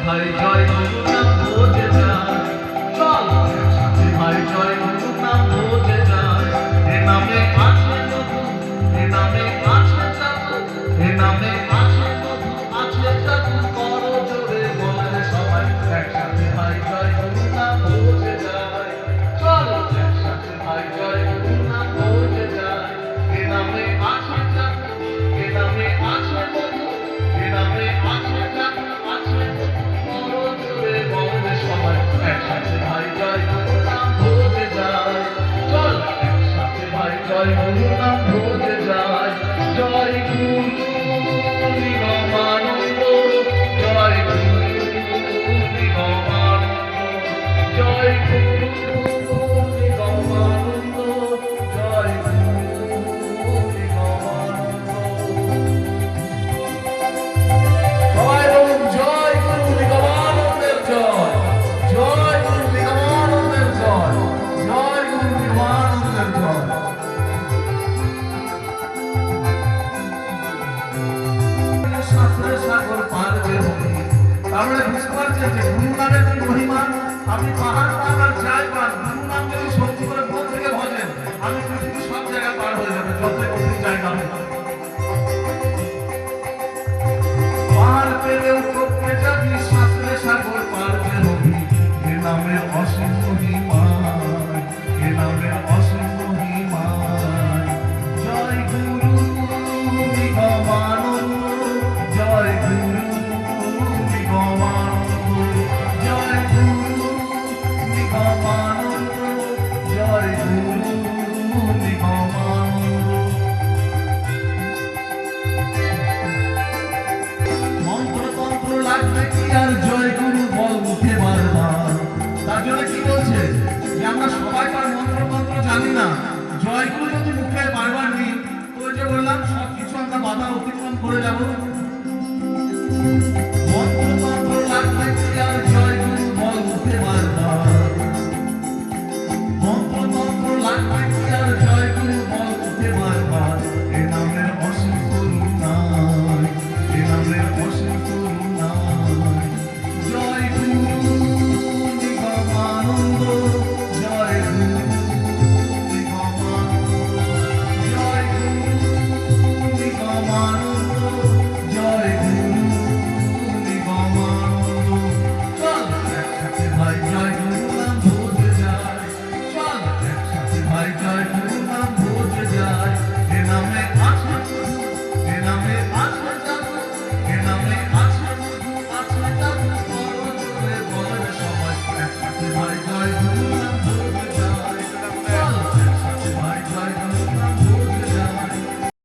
ভাই জয় গুরু নাম ভোজে যায়, চল একসাথে ভাই জয় গুরু নাম ভোজে যায়। এ নামে আছে মধু, এ নামে আছে জাদু, এ নামে আছে মধু, আছে জাদু, করো জোরে বলে সবাই একসাথে ভাই জয় গুরু নাম ভোজে যায়, চল একসাথে ভাই জয় গুরু নাম ভোজে যায়। এ নামে আছে জাদু, এ নামে আছে মধু, এ নামে আছে জাদু, আছে মধু, করো জোরে বলে সবাই একসাথে ভাই জয় গুরু নাম ভোজে যায়, চল একসাথে ভাই জয় গুরু নাম ভোজে যায়। জয় গুরু নিগমানন্দ, জয় গুরু নিগমানন্দ, জয় গুরু নিগমানন্দ, জয় গুরু নিগমানন্দ। সবাই বলুন জয় গুরু নিগমানন্দের জয়, জয় গুরু নিগমানন্দের জয়, জয় গুরু নিগমানন্দের জয়। শাস্ত্রের সাগর পার যে হবে, তাহলে বুঝতে পারছেন যে গুরু নামের কি মহিমা। আপনি পাহাড় পাহাড় যাই পান, গুরু নাম যদি সত্যি করে মন থেকে ভজেন, আমি পৃথিবীর সব জায়গায় পার হয়ে যাবে, যতই কঠিন জায়গা হোক। পার পেলেও টপকে যাবি, শাস্ত্রের সাগর পার যে হবি, এ নামের অসীম মহিমা, এ নামের অসীম মহিমা। জয় গুরু নিগমানন্দ, জয় গুরু নিগমানন্দ, জয় গুরু নিগমানন্দ, জয় গুরু নিগমানন্দ। মন্ত্রতন্ত্র লাগবে কি আর জয় গুরু বল মুখে বারবার। তার জন্য কি বলছে যে আমরা সবাই তার মন্ত্রতন্ত্র জানি না, জয় গুরু যদি মুখে বারবার নিই, তো যে বললাম সবকিছু আমরা বাধা অতিক্রম করে যাব। মন্ত্রতন্ত্র লাগবে কি আর জয় গুরু বল মুখে বারবার, মন্ত্রতন্ত্র লাগবে কি আর জয় গুরু বল মুখে বারবার। এ নামের অসীম করুণায়, এ নামের অসীম করুণায়। জয় গুরু নিগমানন্দ, জয় গুরু নিগমানন্দ, জয় গুরু নিগমানন্দ, জয় গুরু নিগমানন্দ। চল একসাথে ভাই জয় গুরু নাম ভোজে যায়, চল একসাথে ভাই জয় গুরু নাম ভোজে যায়। এ নামে আছে মধু, এ নামে আছে জাদু, এ নামে আছে মধু, আছে জাদু, করো জোরে বলে সবাই একসাথে ভাই জয় গুরু।